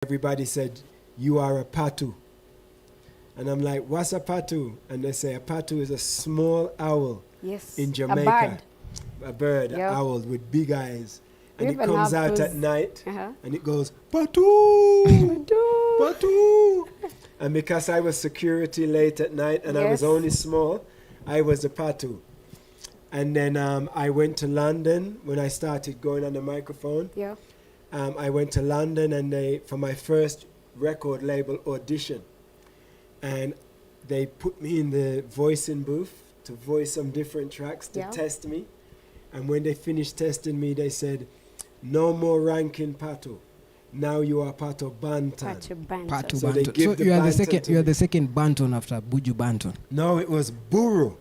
everybody said, "You are a PATO." And I'm like, "What's a PATO?" And they say a PATO is a small owl Yes. in Jamaica. A bird, Yep. an owl with big eyes. We And it even comes have out at those- night Uh-huh. and it goes, "PATO! Do. PATO!" And because I was security late at night and I was Yes. only small, I was a PATO. And then I went to London when I started going on the microphone. Yeah. I went to London and for my first record label audition. And they put me in the voicing booth to voice some different tracks to Yeah. test me. And when they finished testing me, they said, "No more ranking PATO. Now you are PATO BANTON." Pato Banton. Pato So they Banton. give So the you are the Banton second. to You are me. the second Banton after Buju Banton. No, it was Buru.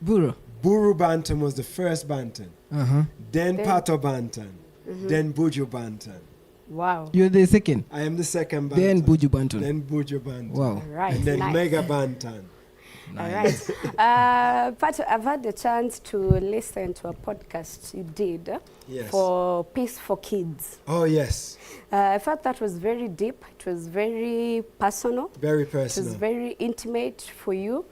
Buru. Buru Banton was the first Banton. Uh-huh. Then Then- PATO Banton. Then Buju Banton. Wow. You're the second. I am the second Banton. Then Buju Banton. Then Buju Banton. Wow. All right. And then nice. Mega Banton. All right. Pato, I've had the chance to listen to a podcast you did Yes. for Peace for Kids. Oh, yes. I felt that was very deep. It was very personal. Very It was personal. very intimate for you.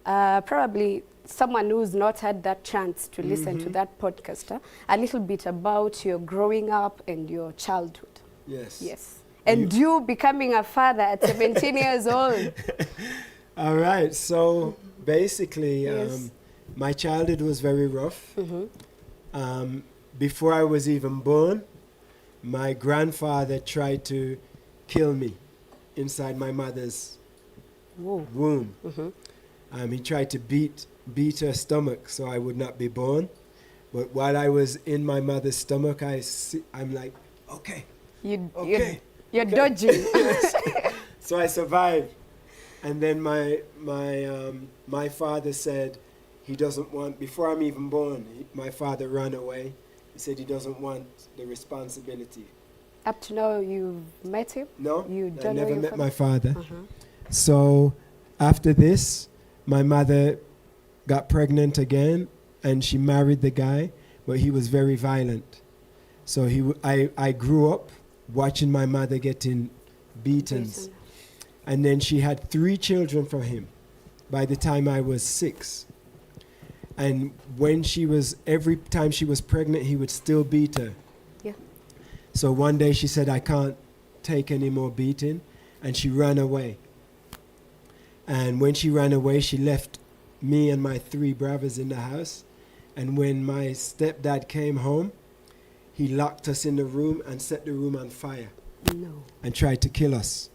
Probably someone who's not had that chance to listen to that podcast, a little bit about your growing up and your childhood. Yes. Yes. And you becoming a father at 17 years old. All right. So basically, Yes. my childhood was very rough. Before I was even born, my grandfather tried to kill me inside my mother's Whoa. womb. He tried to beat her stomach so I would not be born. But while I was in my mother's stomach, I'm like, okay. Okay. You're dodging. So I survived. And then my father said he doesn't want, before I'm even born, my father ran away. He said he doesn't want the responsibility. Up to now, you've met him? No, You I don't know never your met father? my father. Uh-huh. So after this, my mother got pregnant again and she married the guy, but he was very violent. So I grew up watching my mother getting beatings. Beaten. And then she had 3 children from him by the time I was 6. And every time she was pregnant, he would still beat her. Yeah. So one day she said, "I can't take any more beating," and she ran away. And when she ran away, she left me and my 3 brothers in the house. And when my stepdad came home, he locked us in the room and set the room on fire No. and tried to kill us.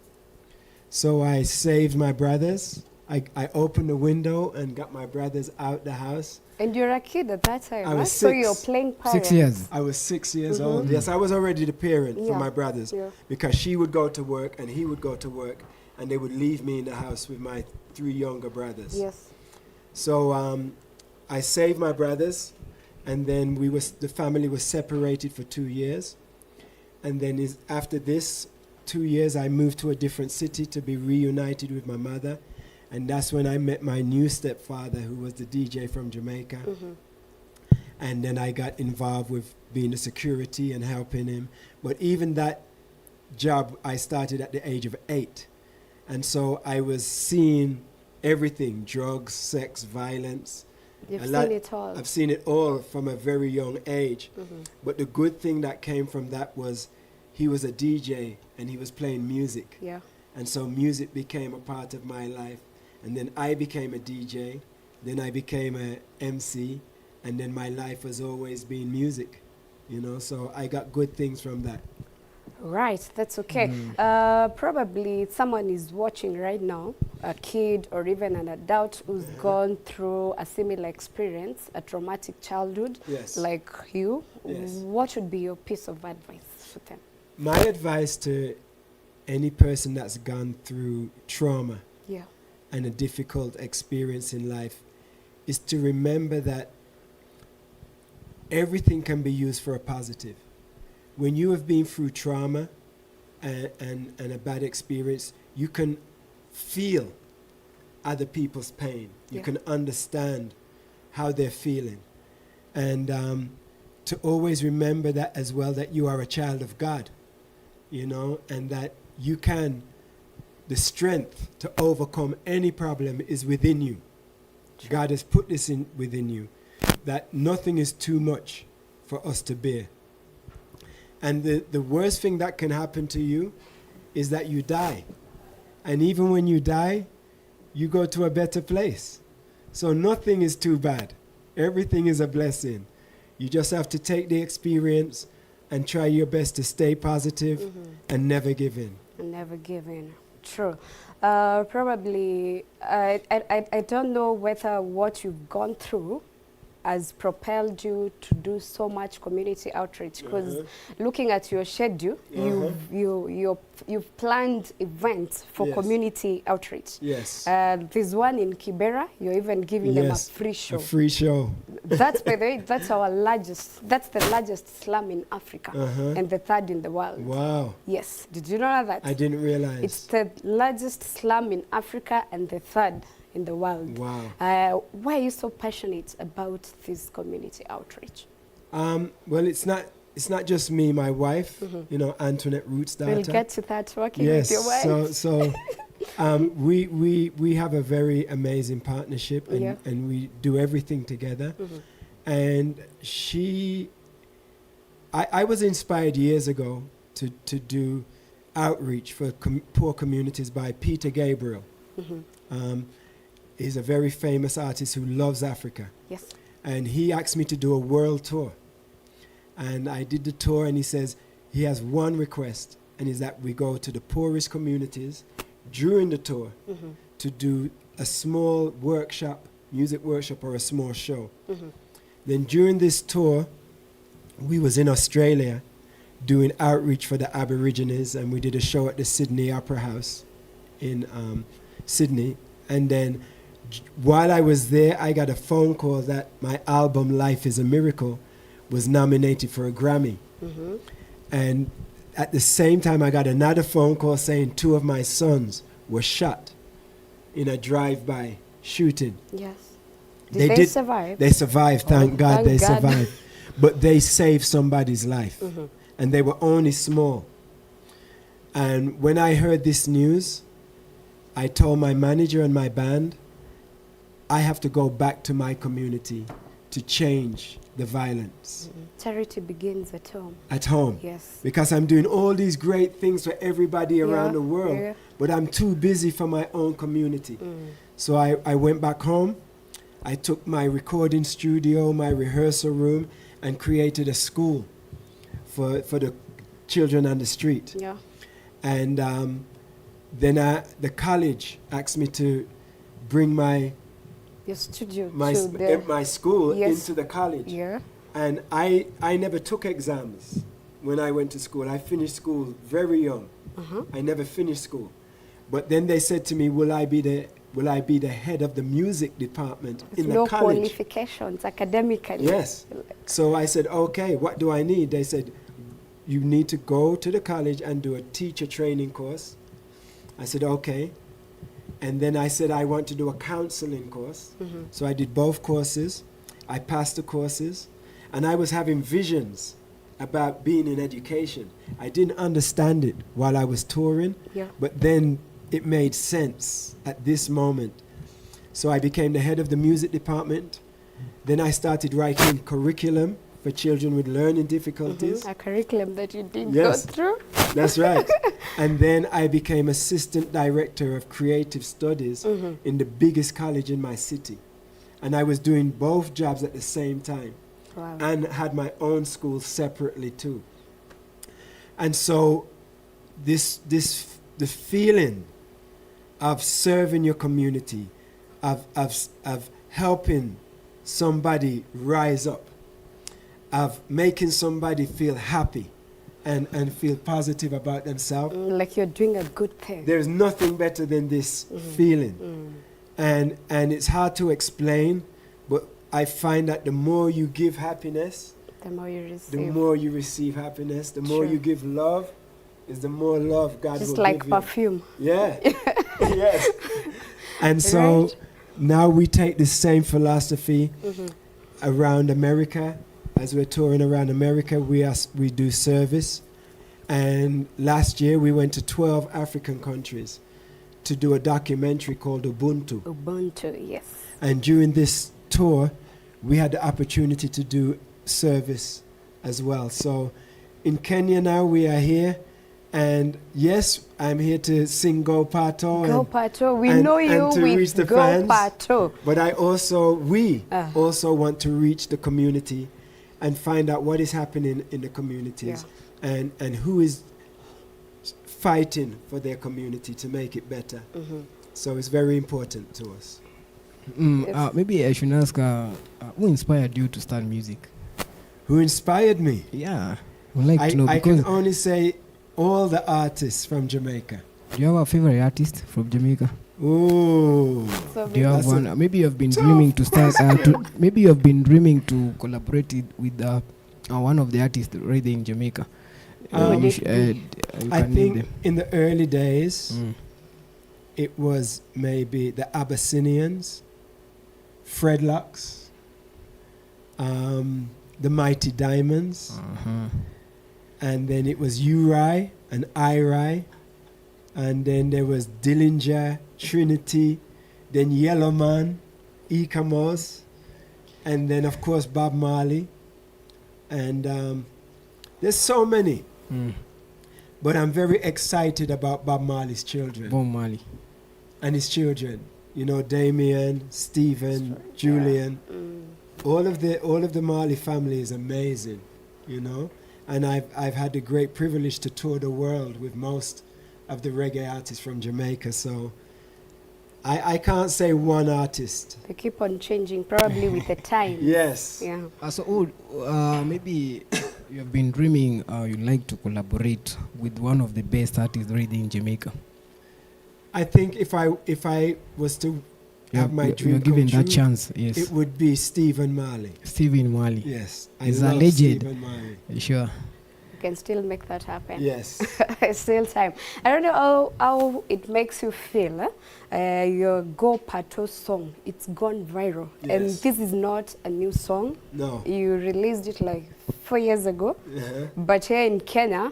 So I saved my brothers. I opened the window and got my brothers out the house. And you're a kid at that time, I right? was So 6. you're playing parents. 6 years. I was 6 years old. Yes, I was already the parent for Yeah. my brothers Yeah. because she would go to work and he would go to work and they would leave me in the house with my 3 younger brothers. Yes. So I saved my brothers, and then the family was separated for 2 years. And then after this 2 years, I moved to a different city to be reunited with my mother. And that's when I met my new stepfather, who was the DJ from Jamaica. And then I got involved with being a security and helping him. But even that job, I started at the age of 8. And so I was seeing everything: drugs, sex, violence. You've A lot- seen it all. I've seen it all from a very young age. But the good thing that came from that was he was a DJ and he was playing music. Yeah. And so music became a part of my life. And then I became a DJ. Then I became a MC. And then my life has always been music. So I got good things from that. Right, that's okay. Probably someone is watching right now, a kid or even an adult who's gone through a similar experience, a traumatic childhood, Yes. like you. Yes. What would be your piece of advice for them? My advice to any person that's gone through trauma Yeah. and a difficult experience in life is to remember that everything can be used for a positive. When you have been through trauma and a bad experience, you can feel other people's pain. You Yeah. can understand how they're feeling. And to always remember that as well, that you are a child of God, and that you can, the strength to overcome any problem is within you. God has put this in within you, that nothing is too much for us to bear. And the worst thing that can happen to you is that you die. And even when you die, you go to a better place. So nothing is too bad. Everything is a blessing. You just have to take the experience and try your best to stay positive and never give in. And never give in. True. Probably, I don't know whether what you've gone through has propelled you to do so much community outreach, because looking at your schedule, you've planned events for community outreach. Yes. There's one in Kibera. You're even giving them a free show. A free show. That's, by the way, that's the largest slum in Africa and the third in the world. Wow. Yes. Did you know that? I didn't realize. It's the largest slum in Africa and the third in the world. Wow. Why are you so passionate about this community outreach? Well, it's not just me, my wife, you know, Antoinette Roots' daughter. We'll get to that working with your wife. So we have a very amazing partnership, and we do everything together. And I was inspired years ago to do outreach for poor communities by Peter Gabriel. He's a very famous artist who loves Africa. Yes. And he asked me to do a world tour. And I did the tour, and he says he has one request, and is that we go to the poorest communities during the tour to do a small workshop, music workshop, or a small show. Then during this tour, we was in Australia doing outreach for the Aborigines, and we did a show at the Sydney Opera House in Sydney. And then while I was there, I got a phone call that my album Life is a Miracle was nominated for a Grammy. And at the same time, I got another phone call saying 2 of my sons were shot in a drive-by shooting. Yes. Did they survive? They survived, thank God they God. survived. But they saved somebody's life. And they were only small. And when I heard this news, I told my manager and my band, I have to go back to my community to change the violence. Charity begins at home. At home. Yes. Because I'm doing all these great things for everybody around the world, but I'm too busy for my own community. So I went back home. I took my recording studio, my rehearsal room, and created a school for the children on the street. Yeah. And then the college asked me to bring my studio my school into the college. Yeah. And I never took exams when I went to school. I finished school very young. I never finished school. But then they said to me, will I be the head of the music department in the college? No qualifications academically. Yes. So I said, okay, what do I need? They said, you need to go to the college and do a teacher training course. I said, okay. And then I said, I want to do a counseling course. So I did both courses. I passed the courses. And I was having visions about being in education. I didn't understand it while I was touring, but then it made sense at this moment. So I became the head of the music department. Then I started writing curriculum for children with learning difficulties. A curriculum that you did go through. That's right. And then I became assistant director of creative studies in the biggest college in my city. And I was doing both jobs at the same time. Wow. And had my own school separately too. And so the feeling of serving your community, of helping somebody rise up, of making somebody feel happy and feel positive about themselves. Like you're doing a good thing. There's nothing better than this feeling. And it's hard to explain, but I find that the more you give happiness, the more you receive. The more you receive happiness. The more you give love, is the more love God will give you. Just like perfume. Yeah. Yes. And so now we take the same philosophy around America. As we're touring around America, we do service. And last year we went to 12 African countries to do a documentary called Ubuntu. Ubuntu, yes. And during this tour, we had the opportunity to do service as well. So in Kenya now we are here. And yes, I'm here to sing Go PATO. Go PATO. We know you with Go fans, PATO. But we also want to reach the community and find out what is happening in the communities and who is fighting for their community to make it better. So it's very important to us. Maybe I should ask, who inspired you to start music? Who inspired me? Yeah, would like to know. I can only say all the artists from Jamaica. Do you have a favorite artist from Jamaica? Oh, So do you have one? Maybe you have been dreaming to start. Maybe you have been dreaming to collaborate with one of the artists right there in Jamaica. I think in the early days, it was maybe the Abyssinians, Fredlocks, the Mighty Diamonds, and then it was Uri and Iri, and then there was Dillinger, Trinity, then Yellowman, Ecamos, and then of course Bob Marley, and there's so many. But I'm very excited about Bob Marley's children. Bob Marley. And his children. You know, Damien, Stephen, Julian. All of the Marley family is amazing, you know. And I've had the great privilege to tour the world with most of the reggae artists from Jamaica. So I can't say one artist. They keep on changing, probably with the time. Yes. Yeah. Maybe you have been dreaming you'd like to collaborate with one of the best artists already in Jamaica. I think if I was to have my dream you're given come that true, chance, yes. it would be Stephen Marley. Stephen Marley. Yes. He's I a love legend. Stephen Marley. Sure. You can still make that happen. Yes. Still time. I don't know how it makes you feel. Your Go PATO song, it's gone viral. Yes. And this is not a new song. No. You released it like 4 years ago. But here in Kenya,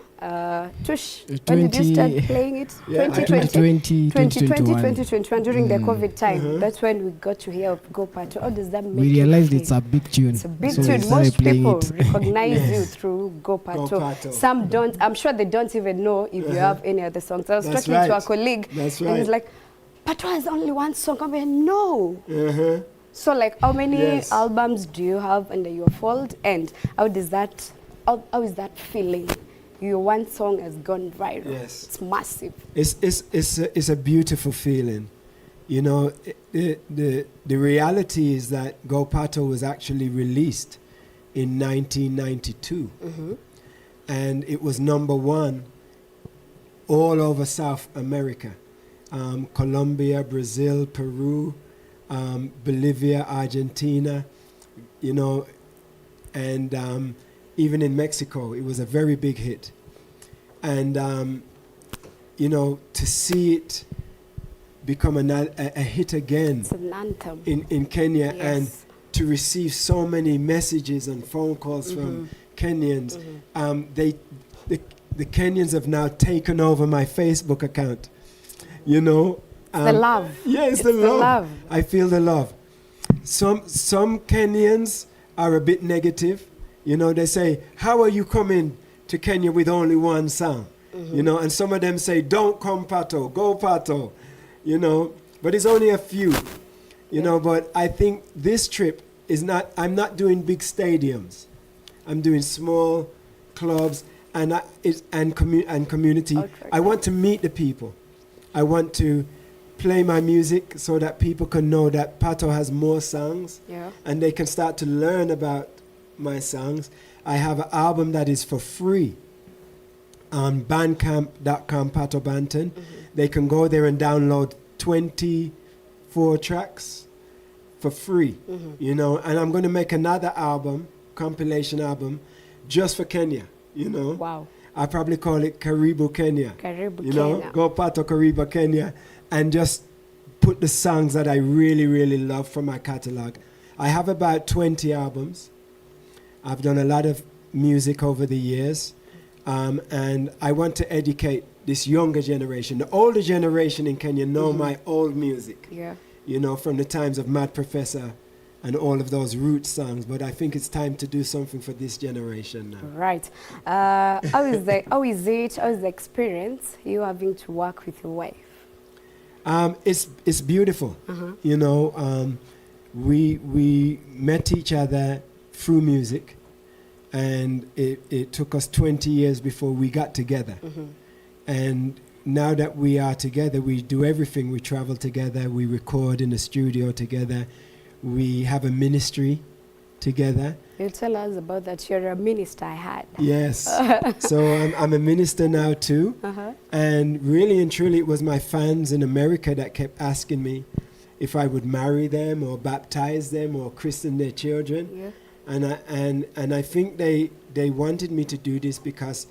Tush, when did you start playing it? Yeah, 2020, 2021. 2021, during the COVID time. That's when we got to hear of Go PATO. How does that make We you realized feel? it's a big tune. It's a big so we tune. started Most playing people it. recognize you through Go PATO. PATO. Some don't. I'm sure they don't even know if you have any other songs. I was That's talking to a right. colleague, That's and right. he's like, PATO has only one song. I'm like, no. So, like, how many albums do you have under your fold, and how is that feeling? Your one song has gone viral. Yes. It's massive. It's a beautiful feeling. You know, the reality is that Go PATO was actually released in 1992. And it was #1 all over South America. Colombia, Brazil, Peru, Bolivia, Argentina, you know, and even in Mexico, it was a very big hit. And, you know, to see it become a hit again It's an anthem. in Kenya, and Yes. to receive so many messages and phone calls from Kenyans. The Kenyans have now taken over my Facebook account. You know, The love. Yeah, it's the love. I feel the love. Some Kenyans are a bit negative. You know, they say, "How are you coming to Kenya with only one song?" You know, and some of them say, "Don't come PATO, go PATO." You know, but it's only a few. You know, but I think this trip is not. I'm not doing big stadiums. I'm doing small clubs and community. I want to meet the people. I want to play my music so that people can know that PATO has more songs, and they can start to learn about my songs. I have an album that is for free on bandcamp.com, PATO BANTON. They can go there and download 24 tracks for free, you know, and I'm going to make another album, compilation album, just for Kenya, you know. Wow. I probably call it Karibu Kenya. Karibu you Kenya. know, Go PATO Karibu Kenya, and just put the songs that I really, really love from my catalog. I have about 20 albums. I've done a lot of music over the years. And I want to educate this younger generation. The older generation in Kenya know my old music, Yeah. you know, from the times of Mad Professor and all of those root songs. But I think it's time to do something for this generation now. Right. How is the experience you having to work with your wife? It's beautiful. You know, we met each other through music, and it took us 20 years before we got together. And now that we are together, we do everything. We travel together, we record in the studio together, we have a ministry together. You'll tell us about that. You're a minister, I had. Yes. So I'm a minister now too. And really and truly, it was my fans in America that kept asking me if I would marry them or baptize them or christen their children. Yeah. And I think they wanted me to do this because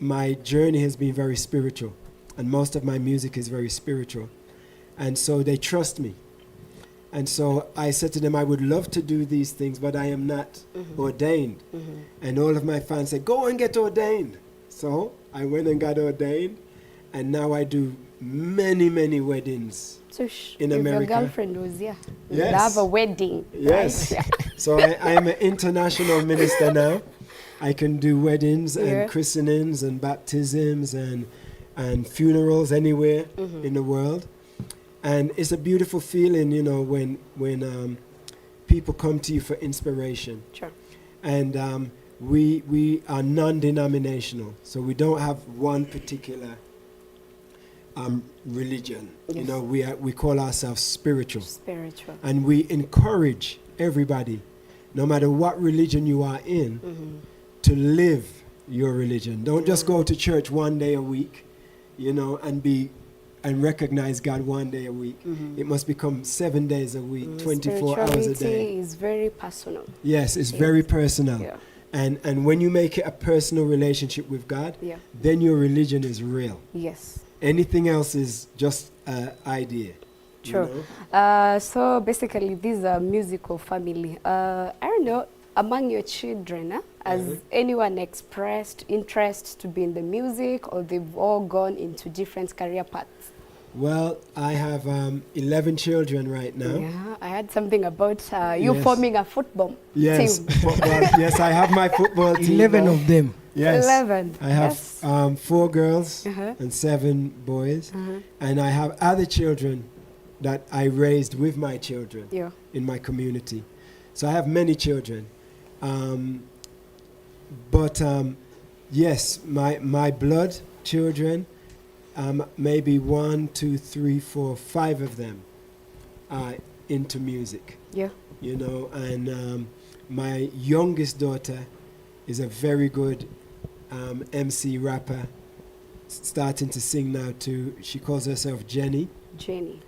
my journey has been very spiritual, and most of my music is very spiritual. And so they trust me. And so I said to them, I would love to do these things, but I am not ordained. And all of my fans said, go and get ordained. So I went and got ordained, and now I do many, many weddings So in if America. your girlfriend was here, you'd Yes. have a wedding. Yes. Right? So I am an international minister now. I can do weddings Yeah. and christenings and baptisms and funerals anywhere in the world. And it's a beautiful feeling, you know, when people come to you for inspiration. Sure. And we are non-denominational, so we don't have one particular religion. You Yes. know, we call ourselves spiritual. Spiritual. And we encourage everybody, no matter what religion you are in, to live your religion. Don't just go to church one day a week, you know, and recognize God one day a week. It must become 7 days a week, 24 hours a day. Spirituality is very personal. Yes, it's very personal. Yeah. And when you make it a personal relationship with God, Yeah. then your religion is real. Yes. Anything else is just an idea. you True. know? So basically, this is a musical family. I don't know, among your children, has anyone expressed interest to be in the music, or they've all gone into different career paths? Well, I have 11 children right now. Yeah, I heard something about you Yes. forming a football Yes, team. football. Yes, I have my football team. 11 now. of them. Yes. 11. I have Yes. 4 girls Uh-huh. and 7 boys. And I have other children that I raised with my children Yeah. in my community. So I have many children. But yes, my blood children, maybe 1, 2, 3, 4, 5 of them are into music. Yeah. You know, and my youngest daughter is a very good MC rapper, starting to sing now too. She calls herself Jenny, Jenny.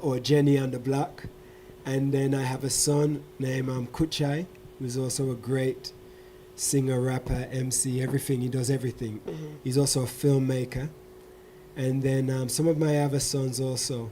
or Jenny on the Block. And then I have a son named Kuchai, who's also a great singer, rapper, MC, everything. He does everything. He's also a filmmaker. And then some of my other sons also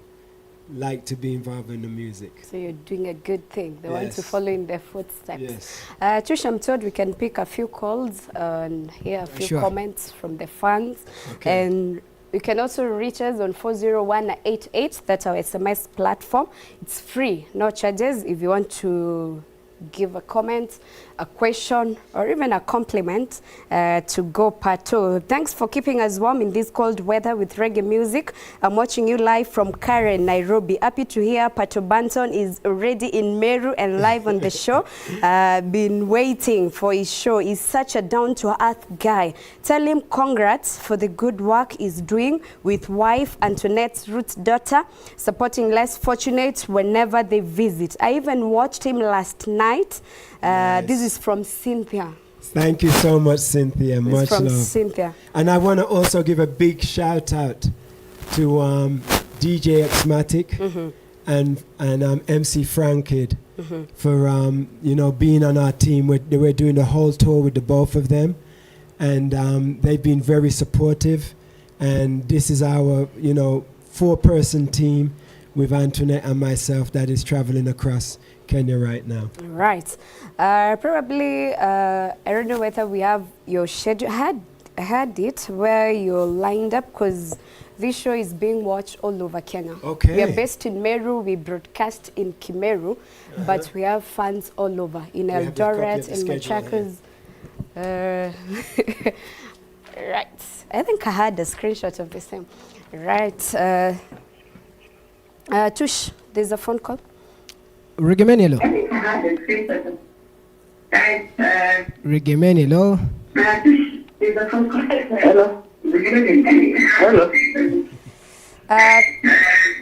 like to be involved in the music. So you're doing a good thing. They want to Yes. follow in their footsteps. Yes. Trish, I'm told we can pick a few calls and hear a few Sure. comments from the fans. Okay. And you can also reach us on 40188. That's our SMS platform. It's free, no charges. If you want to give a comment, a question, or even a compliment to Go PATO. Thanks for keeping us warm in this cold weather with reggae music. I'm watching you live from Karen, Nairobi. Happy to hear PATO BANTON is already in Meru and live on the show. Been waiting for his show. He's such a down-to-earth guy. Tell him congrats for the good work he's doing with wife Antoinette's root daughter, supporting less fortunate whenever they visit. I even watched him last night. Nice. This is from Cynthia. Thank you so much, Cynthia. It's Much from love. Cynthia. And I want to also give a big shout out to DJ Xmatic and MC Frankid for you know, being on our team. We're doing the whole tour with the both of them, and they've been very supportive. And this is our, you know, 4-person team with Antoinette and myself that is traveling across Kenya right now. Right. Probably, I don't know whether we have your schedule. I had heard it where you're lined up because this show is being watched all over Kenya. Okay. We are based in Meru. We broadcast in Kimeru, but we have fans all over in have the copy Eldoret, of the in schedule Machakos. Right. I think I had a screenshot of the same. Right. Tush, there's a phone call. Reggae Man, hello. Reggae Man, hello. Hello. Hello.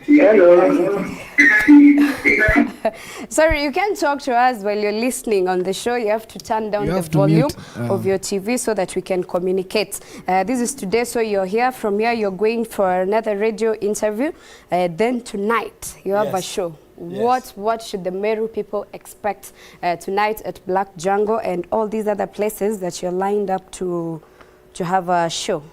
Hello. Sorry, you can't talk to us while you're listening on the show. You have to turn down the volume of your TV so that we can communicate. This is today, so you're here. From here, you're going for another radio interview. Then tonight, you have a show. Yes. What should the Meru people expect tonight at Black Jungle and all these other places that you're lined up to have a show?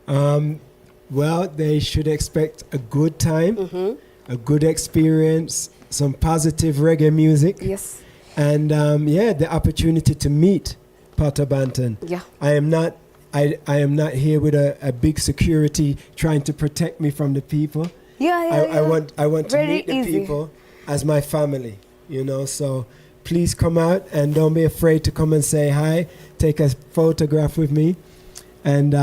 Well, they should expect a good time, a good experience, some positive reggae music. Yes. And the opportunity to meet PATO BANTON. Yeah. I am not here with a big security trying to protect me from the people. I want to Very meet the easy. people as my family, so please come out and don't be afraid to come and say hi, take a photograph with me, and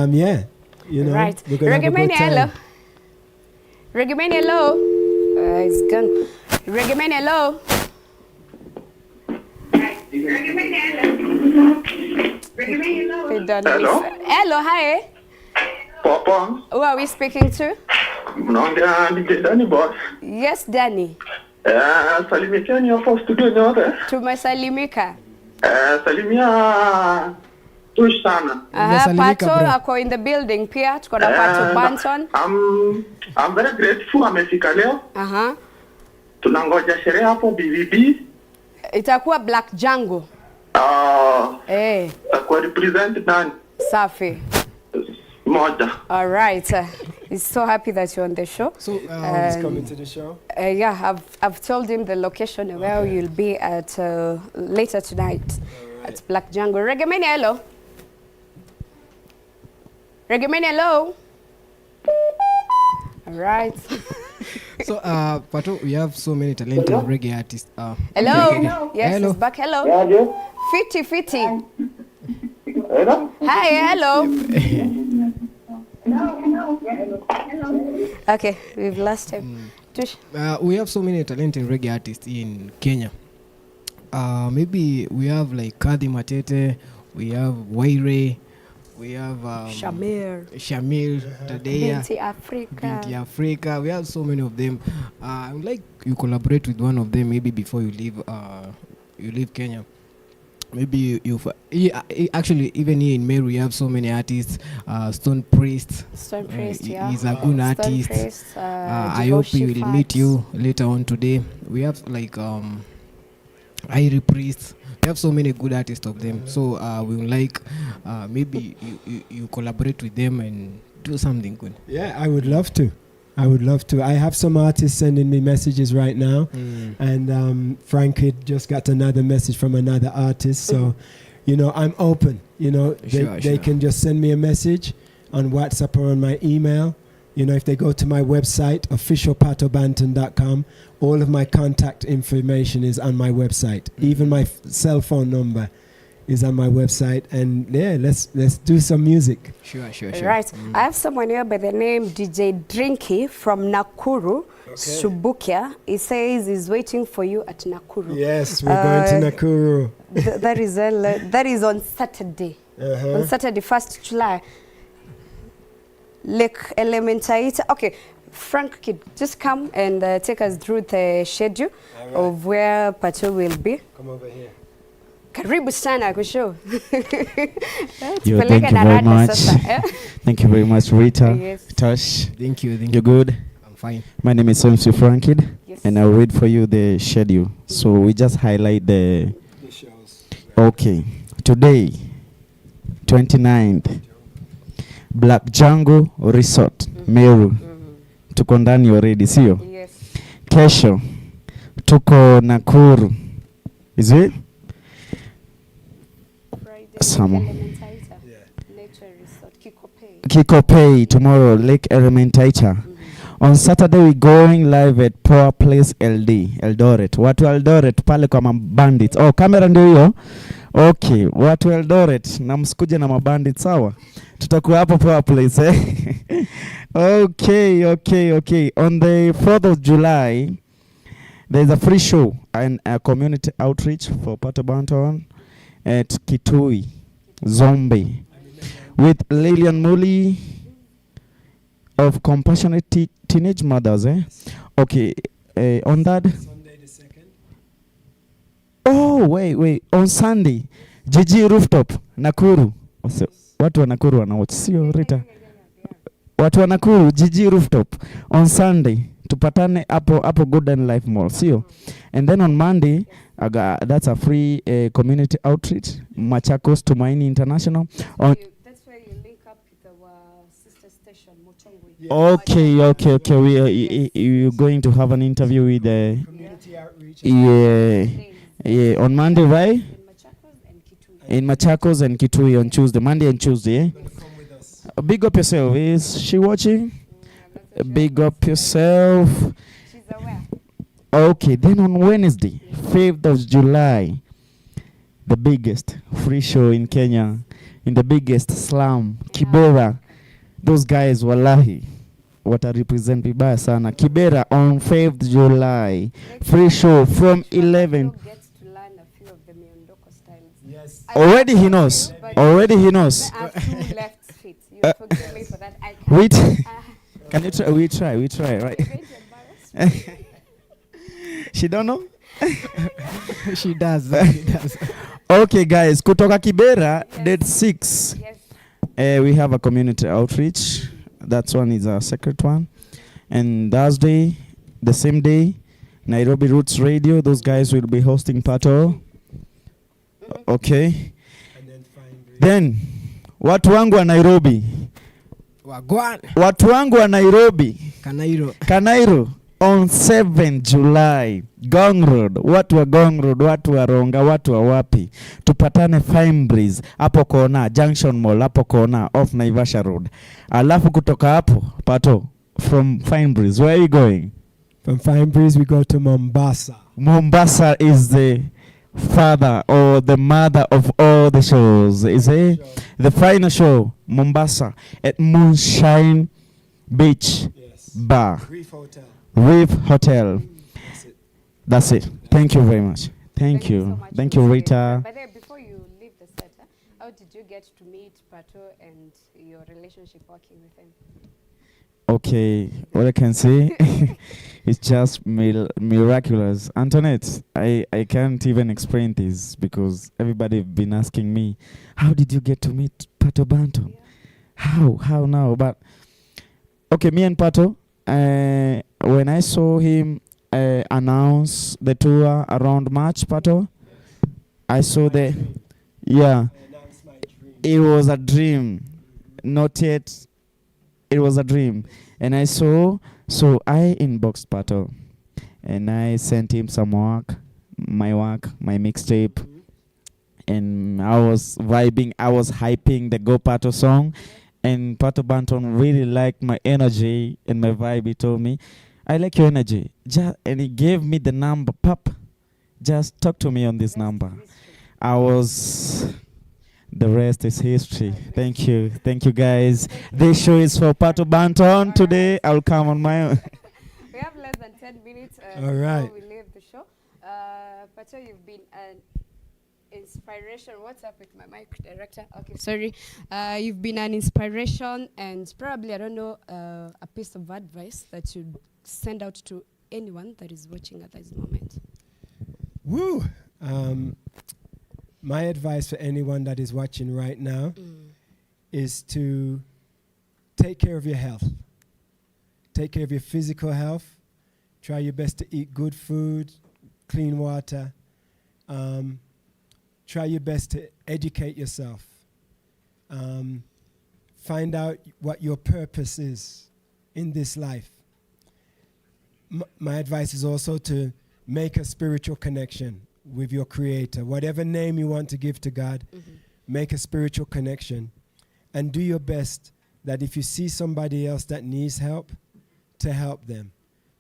Right. we're gonna have a good time. Reggae Mania, hello. It's gone. Reggae Mania, hello. They don't Hello? listen. Hello, hi. Papa. Who are we speaking to? Mnaongea DJ Danny boss. Yes, Danny. Salimieni hapo studio nyote. Tumesalimika. Salimia Tush sana. Umesalimika, Pato bro. ako in the building pia. Tuko na Pato Banton. I'm very grateful amefika leo. Tunangoja sherehe hapo BVB. Itakuwa Black Jungle. Kwa represent nani? Safi. Moja. All right. He's so happy that you're on the show. So, He's coming to the show. I've told him the location where you'll be at later tonight at Black Jungle. Reggae Mania, hello. Reggae Mania, hello. All right. so Pato, we have so many talented reggae artists. Hello. Yes, Hello. he's back. Hello. Yaje? Fiti. Hello? Hi, hello. Okay, we've lost him. Tush. We have so many talented reggae artists in Kenya. Maybe we have like Kadhi Matete, we have Waire, we have Shamir, Tadea, Binti Africa. We have so many of them. I would like you collaborate with one of them maybe before you leave Kenya. Maybe actually even here in Meru we have so many artists. Stone Priest, Yeah. he's a good artist. I hope we will meet you later on today. We have like Irie Priest. We have so many good artists of them. So we would like maybe you collaborate with them and do something good. Yeah, I would love to. I have some artists sending me messages right now, and Frank had just got another message from another artist. So, I'm open. They can just send me a message on WhatsApp or on my email. If they go to my website, officialpatobanton.com, all of my contact information is on my website. Even my cell phone number is on my website, and let's do some music. Sure. Right. I have someone here by the name DJ Drinky from Nakuru, Subukia. He says he's waiting for you at Nakuru. Yes, we're going to Nakuru. That is on Saturday. On Saturday, 1st July. Lake Elementaita. Okay, Frank, kid, just come and take us through the schedule of where Pato will be. Come over here. Karibu sana kusho. Thank you very much. Thank you very much, Rita. Yes. Tosh. Thank you. You're good? I'm fine. My name is MC Frankid, Yes. and I'll read for you the schedule. So we just highlight the shows. Okay. Today, 29th, Black Jungle Resort, Meru. Tuko ndani already, sio? Yes. Kesho, tuko Nakuru. Is it? Friday, Samo. Elementaita. Yeah. Nature Resort. Kiko Pay tomorrow, Lake Elementaita. On Saturday we going live at Power Place LD, Eldoret. Watu Eldoret pale kwa mabandits. Oh, kamera ndio hiyo. Okay, watu Eldoret na msikuje na mabandits sawa. Tutakuwa hapo Power Place Okay. On the 4th of July, there's a free show and a community outreach for PATO BANTON at Kitui, Zombie, with Lillian Muli of Compassionate Teenage Mothers. Okay, on that. Sunday the 2nd. Oh, wait. On Sunday, GG Rooftop, Nakuru. Watu wa Nakuru wanawatch, sio Rita? Watu wa Nakuru, GG Rooftop. On Sunday, tupatane hapo Good and Life Mall, sio? And then on Monday, that's a free community outreach, Machakos to Tumaini International. That's where you link up with our sister station, Mochongwe. Okay. We're going to have an interview with the community outreach. Yeah. On Monday, right? In Machakos and Kitui. In Machakos and Kitui on Tuesday, Monday and Tuesday. Come with us. Big up yourself. Is she watching? Big up yourself. She's aware. Okay, then on Wednesday, 5th of July, the biggest free show in Kenya, in the biggest slum, Kibera. Those guys, wallahi, what I represent vibaya sana. Kibera on 5th July, free show from 11. Gets to learn a few of the Miondoko styles. Yes. Already he knows. There are two left feet. You forgive me for that. I can't. Wait. Can you try? We try, right? You're going to embarrass me. She don't know? She does. Okay, guys. Kutoka Kibera, date 6. Yes. We have a community outreach. That one is our secret one. And Thursday, the same day, Nairobi Roots Radio. Those guys will be hosting PATO. Okay. And then find Then, watu wangu wa Nairobi. Wagwan. Watu wangu wa Nairobi. Kanairo. On 7 July, Gong Road, watu wa Gong Road, watu wa Ronga, watu wa wapi. Tupatane Fine Breeze, hapo kona, Junction Mall, hapo kona, off Naivasha Road. Alafu kutoka hapo, PATO, from Fine Breeze, where are you going? From Fine Breeze, we go to Mombasa. Mombasa is the father or the mother of all the shows. Is it? The final show, Mombasa, at Moonshine Beach Bar. Reef Hotel. That's it. Thank you very much. Thank you. So much. Thank you, Rita. But then before you leave the set, how did you get to meet PATO and your relationship working with him? Okay, what I can say is just miraculous. Antoinette, I can't even explain this because everybody have been asking me, how did you get to meet PATO BANTON? Yeah. How now? But okay, me and PATO, when I saw him announce the tour around March, PATO, I saw it was a dream. Not yet. It was a dream. And I saw, so I inboxed PATO and I sent him some my mixtape. And I was vibing, I was hyping the Go PATO song. And PATO BANTON really liked my energy and my vibe. He told me, I like your energy. And he gave me the number. Pop, just talk to me on this number. The rest is history. Thank you. Thank you, guys. This show is for PATO BANTON. Today, I'll come on my own. We have less than 10 minutes All right. before we leave the show. PATO, you've been an inspiration. What's up with my mic, director? Okay, sorry. You've been an inspiration and probably, I don't know, a piece of advice that you'd send out to anyone that is watching at this moment. Woo! My advice for anyone that is watching right now is to take care of your health. Take care of your physical health. Try your best to eat good food, clean water. Try your best to educate yourself. Find out what your purpose is in this life. My advice is also to make a spiritual connection with your Creator. Whatever name you want to give to God, make a spiritual connection and do your best that if you see somebody else that needs help, to help them.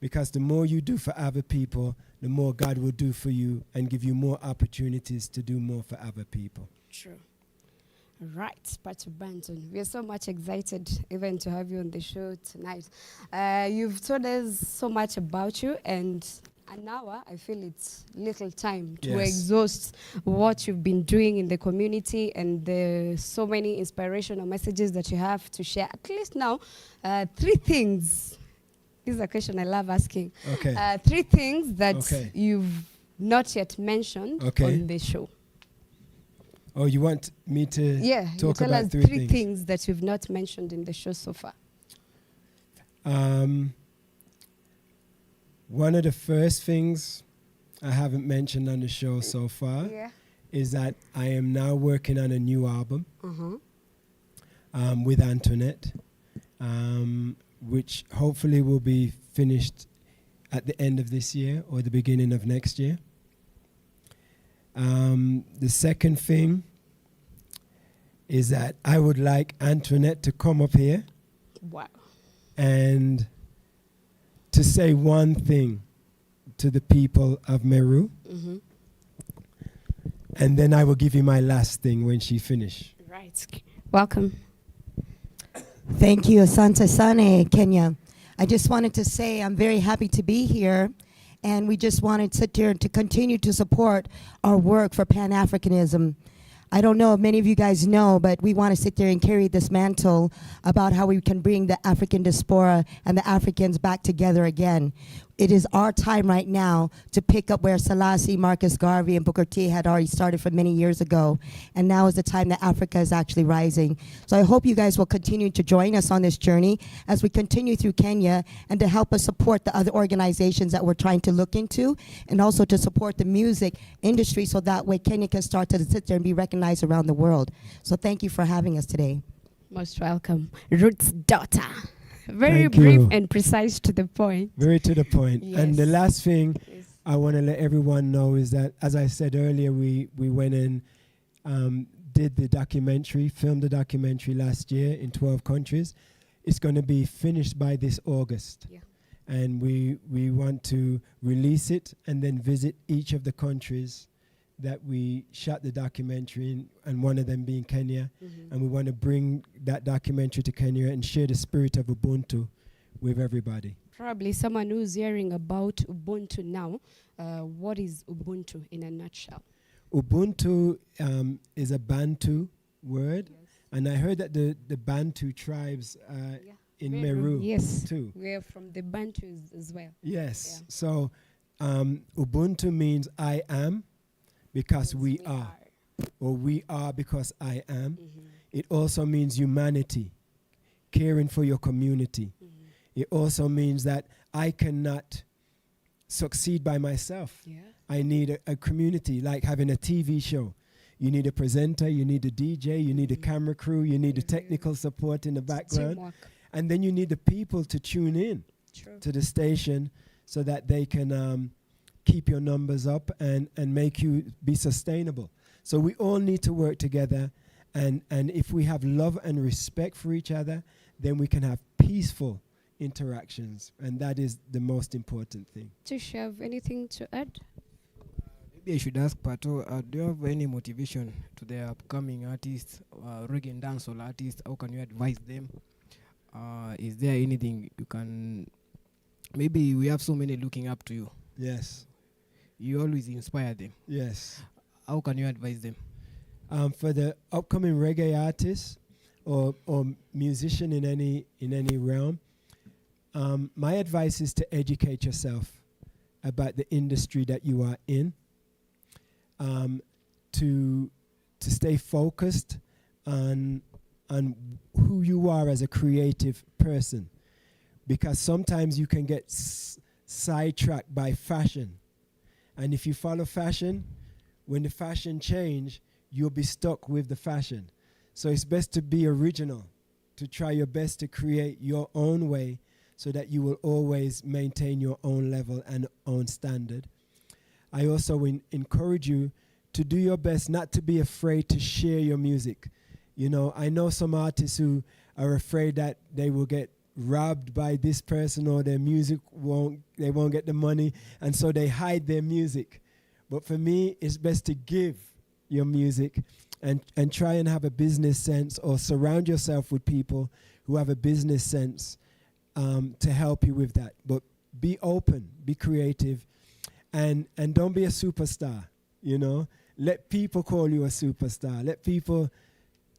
Because the more you do for other people, the more God will do for you and give you more opportunities to do more for other people. True. Right, PATO BANTON. We are so much excited even to have you on the show tonight. You've told us so much about you, and an hour, I feel it's little time to exhaust what you've been doing in the community and the so many inspirational messages that you have to share. At least now, 3 things. This is a question I love asking. Okay. 3 things that you've not yet mentioned on the show. Oh, you want me to talk tell about us 3 things? things that you've not mentioned in the show so far. One of the first things I haven't mentioned on the show so far is that I am now working on a new album with Antoinette, which hopefully will be finished at the end of this year or the beginning of next year. The second thing is that I would like Antoinette to come up here. Wow. And to say one thing to the people of Meru. And then I will give you my last thing when she finishes. Right. Welcome. Thank you, Asante Sane, Kenya. I just wanted to say I'm very happy to be here. And we just wanted to sit here to continue to support our work for Pan-Africanism. I don't know if many of you guys know, but we want to sit there and carry this mantle about how we can bring the African diaspora and the Africans back together again. It is our time right now to pick up where Selassie, Marcus Garvey, and Booker T had already started from many years ago. And now is the time that Africa is actually rising. So I hope you guys will continue to join us on this journey as we continue through Kenya, and to help us support the other organizations that we're trying to look into, and also to support the music industry so that way Kenya can start to sit there and be recognized around the world. So thank you for having us today. Most welcome. Ruth's daughter. Very Thank brief you. and precise to the point. Very to the point. Yes. And the last thing I want to let everyone know is that, as I said earlier, we went and did the documentary, filmed the documentary last year in 12 countries. It's going to be finished by this August. Yeah. And we want to release it and then visit each of the countries that we shot the documentary in, and one of them being Kenya. And we want to bring that documentary to Kenya and share the spirit of Ubuntu with everybody. Probably someone who's hearing about Ubuntu now. What is Ubuntu in a nutshell? Ubuntu is a Bantu word. And I heard that the Bantu tribes in Meru too. We're from the Bantus as well. Yes. So Ubuntu means I am, because we are, or we are because I am. It also means humanity, caring for your community. It also means that I cannot succeed by myself. I need a community, like having a TV show. You need a presenter, you need a DJ, you need a camera crew, you need the technical support in the background. And then you need the people to tune in to the station so that they can keep your numbers up and make you be sustainable. So we all need to work together, and if we have love and respect for each other, then we can have peaceful interactions, and that is the most important thing. Tish, you have anything to add? Maybe I should ask Pato, do you have any motivation to the upcoming artists, reggae and dancehall artists? How can you advise them? Is there anything you can... Maybe we have so many looking up to you. Yes. You always inspire them. Yes. How can you advise them? For the upcoming reggae artists or musician in any realm, my advice is to educate yourself about the industry that you are in, to stay focused on who you are as a creative person, because sometimes you can get sidetracked by fashion. And if you follow fashion, when the fashion change, you'll be stuck with the fashion. So it's best to be original, to try your best to create your own way so that you will always maintain your own level and own standard. I also encourage you to do your best not to be afraid to share your music. You know, I know some artists who are afraid that they will get robbed by this person or their music they won't get the money, and so they hide their music. But for me, it's best to give your music and try and have a business sense, or surround yourself with people who have a business sense to help you with that. But be open, be creative, and don't be a superstar, you know. Let people call you a superstar. Let people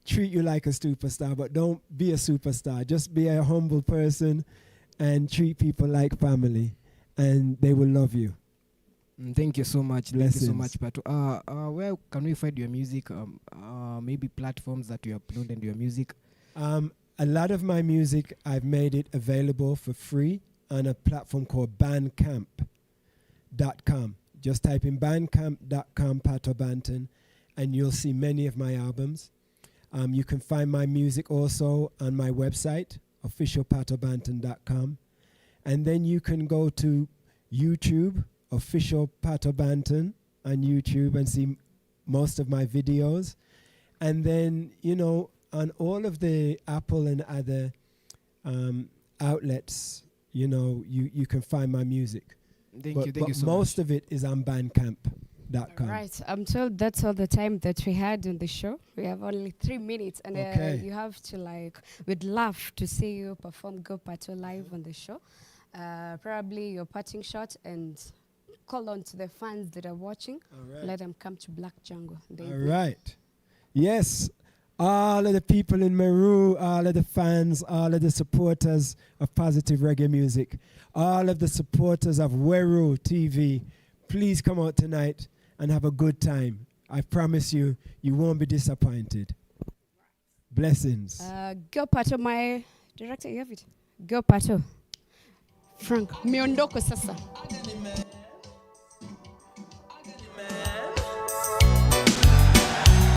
treat you like a superstar, but don't be a superstar. Just be a humble person and treat people like family, and they will love you. Thank you so much. Blessings. Thank you so much, Pato. Where can we find your music? Maybe platforms that you uploaded your music. A lot of my music, I've made it available for free on a platform called Bandcamp.com. Just type in bandcamp.com, Pato Banton, and you'll see many of my albums. You can find my music also on my website, officialpatobanton.com. And then you can go to YouTube, Official Pato Banton on YouTube, and see most of my videos. And then, you know, on all of the Apple and other outlets, you know, you can find my music. Thank you so much. Most of it is on bandcamp.com. Right. I'm told that's all the time that we had on the show. We have only 3 minutes, and Okay. you have to we'd love to see you perform Go Pato live on the show. Probably your parting shot, and call on to the fans that are watching. All right. Let them come to Black Jungle. All right. Yes. All of the people in Meru, all of the fans, all of the supporters of positive reggae music, all of the supporters of Weru TV, please come out tonight and have a good time. I promise you, you won't be disappointed. Blessings. Go Pato, my director, you have it. Go Pato. Frank, miondoko sasa.